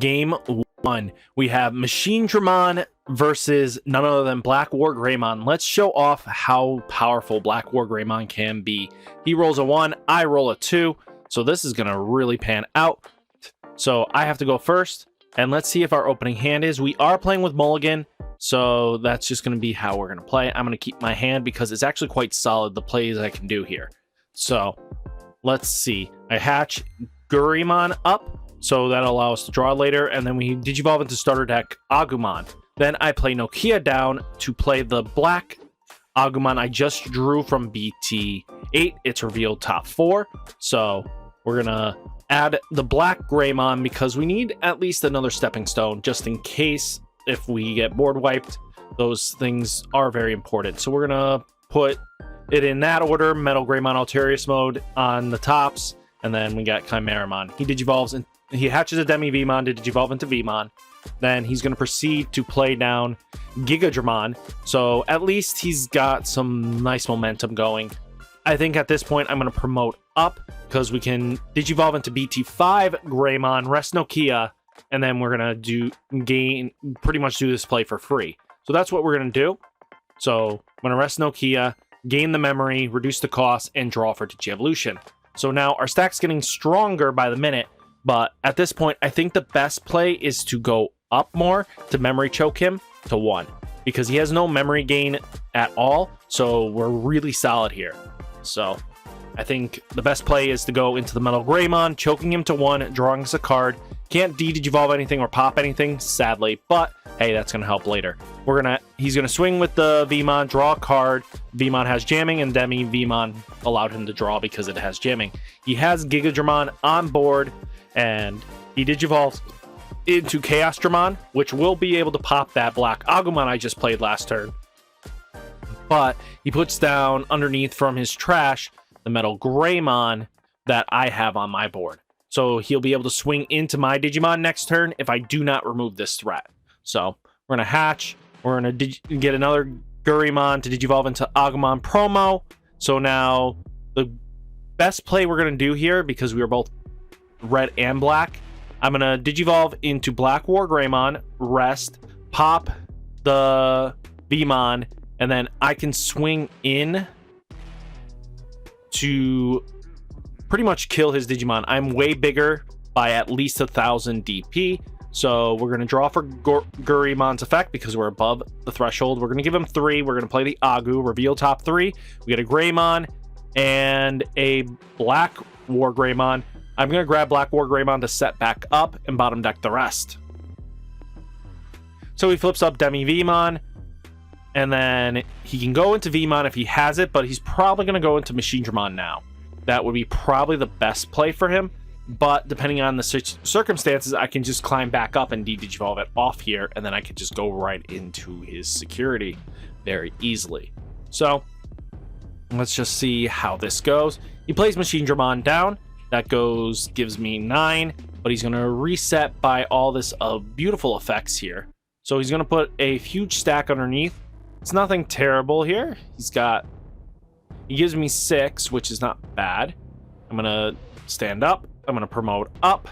game 1. We have Machindramon versus none other than BlackWargreymon. Let's show off how powerful BlackWargreymon can be. He rolls a 1, I roll a 2, so this is going to really pan out. So I have to go first, and let's see if our opening hand is. We are playing with Mulligan, so that's just going to be how we're going to play. I'm going to keep my hand because it's actually quite solid, the plays I can do here. So let's see. I hatch Greymon up, so that'll allow us to draw later, and then we Digivolve into starter deck Agumon. Then I play Nokia down to play the black Agumon I just drew from BT-08. It's revealed top 4, so we're gonna add the black Greymon because we need at least another stepping stone just in case if we get board wiped. Those things are very important, so we're gonna put it in that order. Metal Greymon Alterius mode on the tops, and then we got Chimeramon. He digivolves and he hatches a Demi-Vmon to digivolve into Vmon. Then he's going to proceed to play down Gigadramon, so at least he's got some nice momentum going. I think at this point I'm going to promote up because we can digivolve into BT-5 Greymon, rest Nokia, and then we're going to pretty much do this play for free. So that's what we're going to do. So I'm going to rest Nokia, gain the memory, reduce the cost, and draw for Digievolution. So now our stack's getting stronger by the minute, but at this point, I think the best play is to go up more to memory choke him to 1, because he has no memory gain at all, so we're really solid here. So I think the best play is to go into the Metal Greymon, choking him to 1, drawing us a card. Can't digivolve anything or pop anything, sadly, but hey, that's going to help later. He's going to swing with the Vmon, draw a card. Vmon has jamming, and Demi-Vmon allowed him to draw because it has jamming. He has Gigadramon on board, and he digivolves into Chaosdramon, which will be able to pop that black Agumon I just played last turn. But he puts down underneath from his trash the Metal Greymon that I have on my board. So he'll be able to swing into my Digimon next turn if I do not remove this threat. So we're going to hatch. We're going to get another Greymon to digivolve into Agumon promo. So now the best play we're going to do here, because we are both red and black, I'm going to digivolve into BlackWargreymon, rest, pop the Vmon, and then I can swing in to pretty much kill his Digimon. I'm way bigger by at least 1,000 DP, so we're going to draw for Gurrymon's effect because we're above the threshold. We're going to give him 3. We're going to play the Agu, reveal top 3. We get a Greymon and a BlackWargreymon. I'm going to grab BlackWargreymon to set back up and bottom deck the rest. So he flips up Demi-Vmon, and then he can go into Vmon if he has it, but he's probably going to go into Machindramon now. That would be probably the best play for him, but depending on the circumstances, I can just climb back up and digivolve it off here, and then I could just go right into his security very easily. So let's just see how this goes. He plays Machindramon down. That gives me 9, but he's going to reset by all this beautiful effects here. So he's going to put a huge stack underneath. It's nothing terrible here. He gives me 6, which is not bad. I'm going to stand up. I'm going to promote up.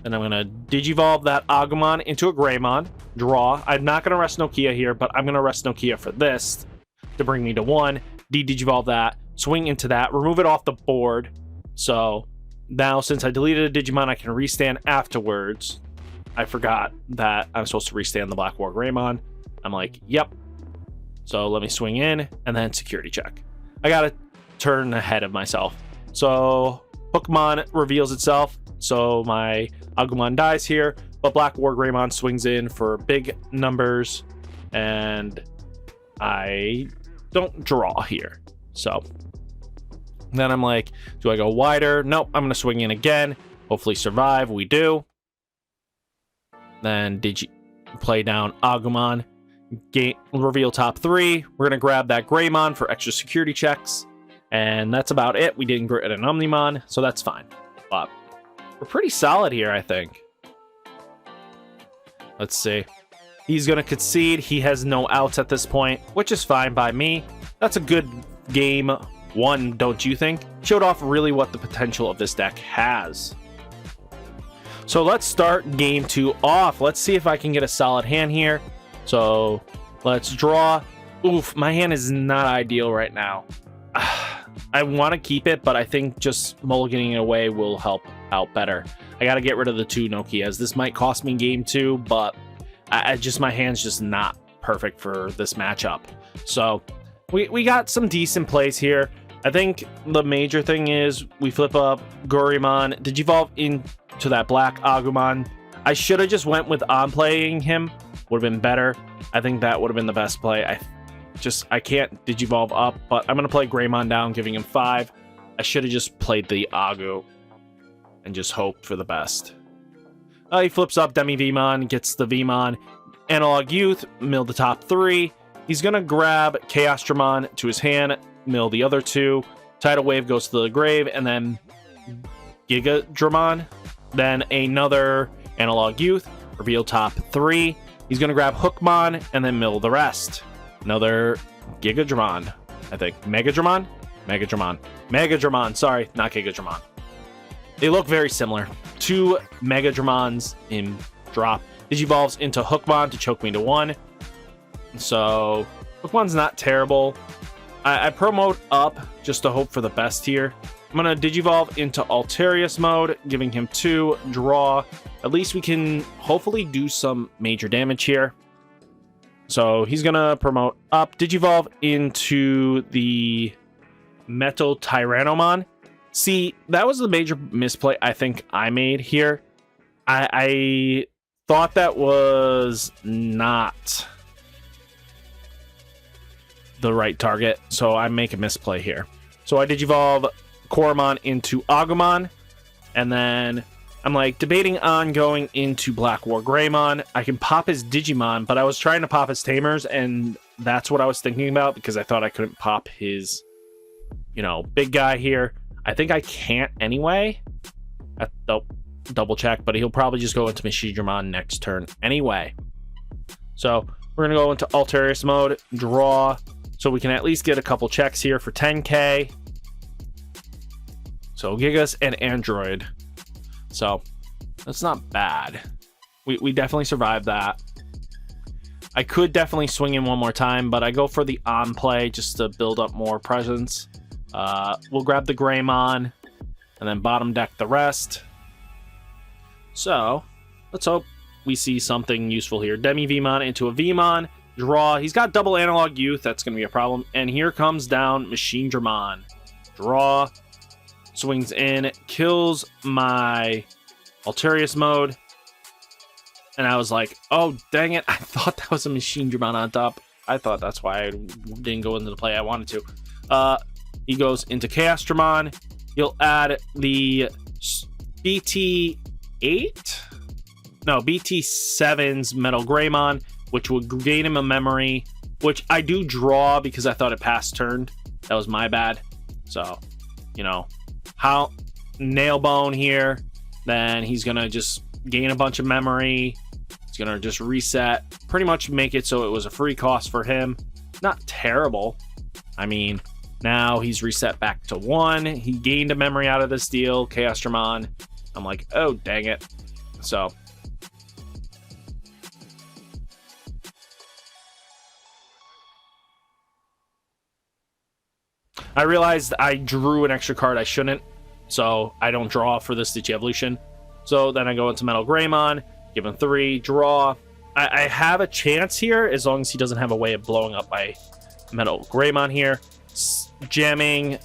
Then I'm going to digivolve that Agumon into a Greymon. Draw. I'm not going to rest Nokia here, but I'm going to rest Nokia for this to bring me to 1. Digivolve that. Swing into that. Remove it off the board. So now since I deleted a Digimon, I can restand afterwards. I forgot that I'm supposed to restand the BlackWargreymon. I'm like, yep. So let me swing in and then security check. I got to turn ahead of myself. So Pokemon reveals itself. So my Agumon dies here, but BlackWargreymon swings in for big numbers, and I don't draw here. So then I'm like, do I go wider? Nope, I'm going to swing in again. Hopefully survive. We do. Then play down Agumon. Reveal top 3. We're going to grab that Greymon for extra security checks. And that's about it. We didn't get an Omnimon, so that's fine. But we're pretty solid here, I think. Let's see. He's going to concede. He has no outs at this point, which is fine by me. That's a good game 1, don't you think? Showed off really what the potential of this deck has. So let's start game 2 off. Let's see if I can get a solid hand here. So let's draw. Oof, my hand is not ideal right now. I want to keep it, but I think just mulliganing it away will help out better. I got to get rid of the 2 Nokias. This might cost me game 2, but my hand's just not perfect for this matchup. So we got some decent plays here. I think the major thing is we flip up Goreymon, Digivolve into that black Agumon. I should have just went with on playing him. Would have been better. I think that would have been the best play. I can't Digivolve up, but I'm going to play Greymon down, giving him 5. I should have just played the Agu and just hoped for the best. He flips up Demi-Vmon, gets the Vmon, Analog Youth, mill the top 3. He's going to grab Chaosdramon to his hand, mill the other 2. Tidal Wave goes to the grave, and then Gigadramon. Then another Analog Youth, reveal top 3. He's going to grab Hookmon, and then mill the rest. Another Gigadramon, I think. Megadramon? Megadramon, sorry, not Gigadramon. They look very similar. 2 Megadramons in drop. Digivolves into Hookmon to choke me to 1. So, Hookmon's not terrible. I promote up just to hope for the best here. I'm going to Digivolve into Alterius mode, giving him 2, draw. At least we can hopefully do some major damage here. So he's going to promote up, Digivolve into the Metal Tyrannomon. See, that was the major misplay I think I made here. I thought that was not the right target, so I make a misplay here. So I Digivolve Koromon into Agumon, and then I'm like debating on going into BlackWargreymon. I can pop his Digimon, but I was trying to pop his Tamers, and that's what I was thinking about because I thought I couldn't pop his, big guy here. I think I can't anyway. Double check, but he'll probably just go into Machindramon next turn anyway. So we're going to go into Alterius mode, draw, so we can at least get a couple checks here for 10k. So Gigas and Android. So that's not bad. We definitely survived that. I could definitely swing in one more time, but I go for the on play just to build up more presence. We'll grab the Greymon and then bottom deck the rest. So let's hope we see something useful here. Demi-Vmon into a Vmon. Draw. He's got double Analog Youth. That's going to be a problem. And here comes down Machindramon. Draw. Swings in. Kills my Alterius mode. And I was like, oh, dang it. I thought that was a Machindramon on top. I thought that's why I didn't go into the play I wanted to. He goes into Chaosdramon. He'll add the BT-08? No, BT-7's Metal Greymon, which will gain him a memory, which I do draw because I thought it passed turned. That was my bad. So, how Nailbone here. Then he's going to just gain a bunch of memory. He's going to just reset. Pretty much make it so it was a free cost for him. Not terrible. I mean, now he's reset back to 1. He gained a memory out of this deal. Chaosdramon. I'm like, oh, dang it. So I realized I drew an extra card I shouldn't, so I don't draw for this Digi-Evolution. So then I go into Metal Greymon, give him 3, draw. I have a chance here as long as he doesn't have a way of blowing up my Metal Greymon here. Jamming,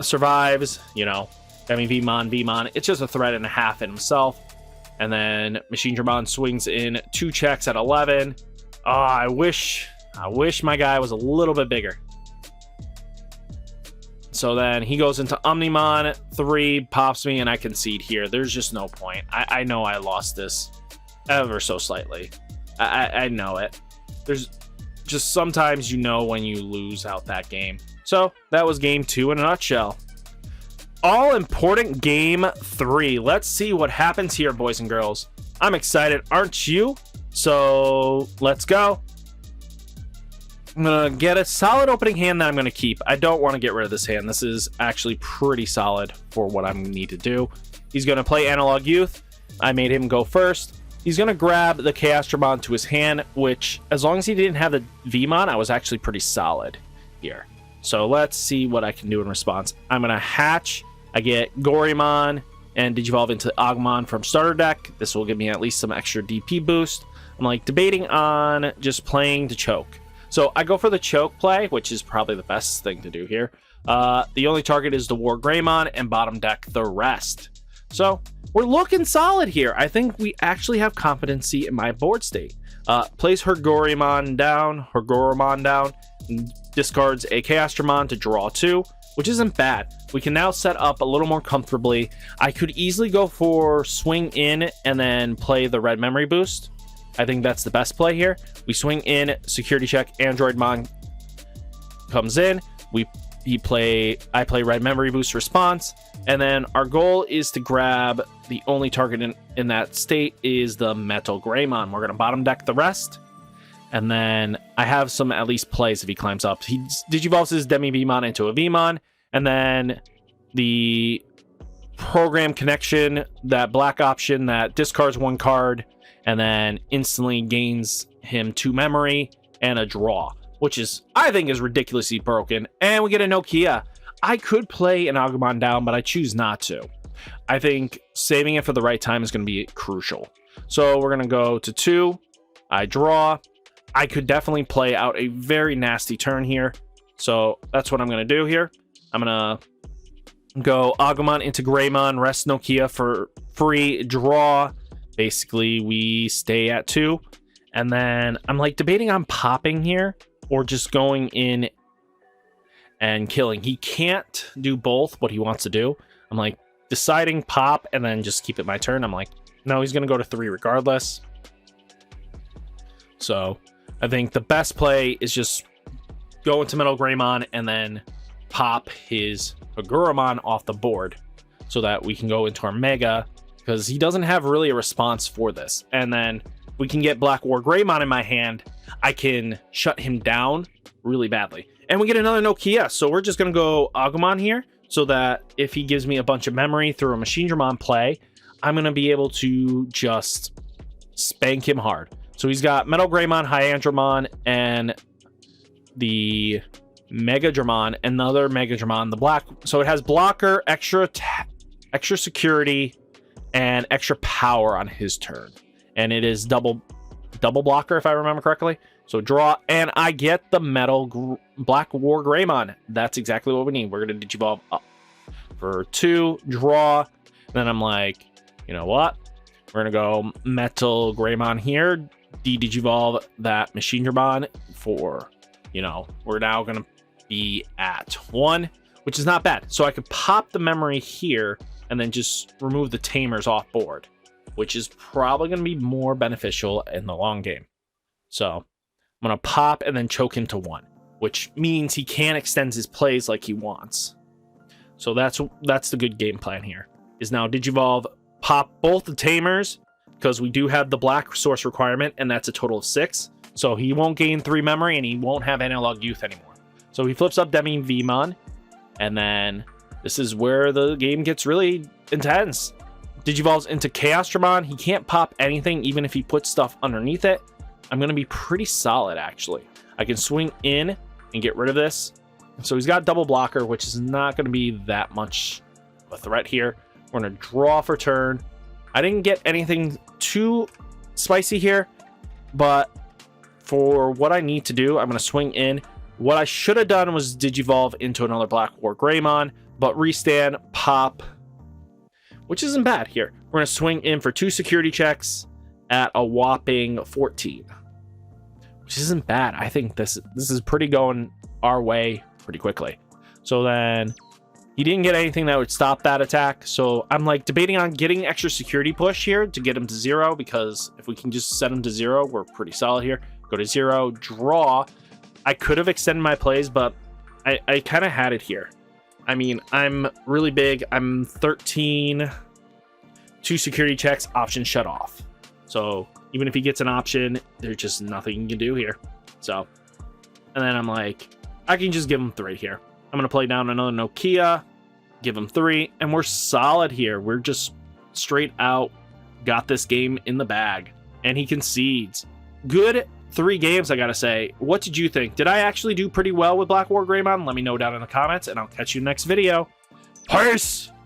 survives, Vmon. It's just a threat and a half in himself. And then Machindramon swings in 2 checks at 11. Oh, I wish my guy was a little bit bigger. So then he goes into Omnimon, 3, pops me, and I concede here. There's just no point. I know I lost this ever so slightly. I know it. There's just sometimes when you lose out that game. So that was game 2 in a nutshell. All important game 3. Let's see what happens here, boys and girls. I'm excited, aren't you? So let's go. I'm going to get a solid opening hand that I'm going to keep. I don't want to get rid of this hand. This is actually pretty solid for what I need to do. He's going to play Analog Youth. I made him go first. He's going to grab the Chaosdramon to his hand, which, as long as he didn't have the Vmon, I was actually pretty solid here. So let's see what I can do in response. I'm going to hatch. I get Goreymon and Digivolve into Agumon from starter deck. This will give me at least some extra DP boost. I'm like debating on just playing to choke. So I go for the choke play, which is probably the best thing to do here. The only target is the Wargreymon and bottom deck the rest. So we're looking solid here. I think we actually have competency in my board state. Plays her Goreymon down, and discards a Chaosdramon to draw 2, which isn't bad. We can now set up a little more comfortably. I could easily go for swing in and then play the red memory boost. I think that's the best play here. We swing in, security check, Androidmon comes in. I play red memory boost response, and then our goal is to grab the only target in that state is the Metal Greymon. We're going to bottom deck the rest, and then I have some at least plays if he climbs up. He digivolves his Demi Vmon into a Vmon, and then the program connection, that black option that discards 1 card, and then instantly gains him 2 memory and a draw, which is, I think, is ridiculously broken. And we get a Nokia. I could play an Agumon down, but I choose not to. I think saving it for the right time is going to be crucial. So we're going to go to 2. I draw. I could definitely play out a very nasty turn here. So that's what I'm going to do here. I'm going to go Agumon into Greymon, rest Nokia for free, draw. Basically, we stay at 2. And then I'm like debating on popping here or just going in and killing. He can't do both what he wants to do. I'm like deciding pop and then just keep it my turn. I'm like, no, he's going to go to 3 regardless. So I think the best play is just go into Metal Greymon and then pop his Agurumon off the board so that we can go into our Mega, because he doesn't have really a response for this. And then we can get BlackWargreymon in my hand. I can shut him down really badly. And we get another Nokia. So we're just going to go Agumon here so that if he gives me a bunch of memory through a Machindramon play, I'm going to be able to just spank him hard. So he's got Metal Greymon, Hyandramon, and the Megadramon, another Megadramon, the black. So it has blocker, extra security, and extra power on his turn. And it is double blocker, if I remember correctly. So draw, and I get the Metal BlackWargreymon. That's exactly what we need. We're going to Digivolve up for 2, draw. And then I'm like, you know what? We're going to go Metal Greymon here, Digivolve that Machindramon for, you know, we're now going to be at 1, which is not bad. So I could pop the memory here and then just remove the Tamers off board, which is probably going to be more beneficial in the long game. So I'm going to pop and then choke him to 1, which means he can't extend his plays like he wants. So that's the good game plan here, is now Digivolve, pop both the Tamers, because we do have the black source requirement, and that's a total of 6. So he won't gain 3 memory, and he won't have Analog Youth anymore. So he flips up Demi Vmon, and then this is where the game gets really intense. Digivolves into Chaosdramon. He can't pop anything, even if he puts stuff underneath it. I'm going to be pretty solid, actually. I can swing in and get rid of this. So he's got double blocker, which is not going to be that much of a threat here. We're going to draw for turn. I didn't get anything too spicy here, but for what I need to do, I'm going to swing in. What I should have done was Digivolve into another BlackWargreymon, but restand, pop, which isn't bad here. We're going to swing in for 2 security checks at a whopping 14, which isn't bad. I think this is pretty going our way pretty quickly. So then he didn't get anything that would stop that attack. So I'm like debating on getting extra security push here to get him to 0, because if we can just set him to 0, we're pretty solid here. Go to 0, draw. I could have extended my plays, but I kind of had it here. I mean, I'm really big. I'm 13, 2 security checks, option shut off. So even if he gets an option, there's just nothing you can do here. So, and then I'm like, I can just give him 3 here. I'm going to play down another Nokia, give him 3, and we're solid here. We're just straight out got this game in the bag, and he concedes. Good 3 games, I gotta say. What did you think? Did I actually do pretty well with BlackWargreymon? Let me know down in the comments, and I'll catch you next video. Peace!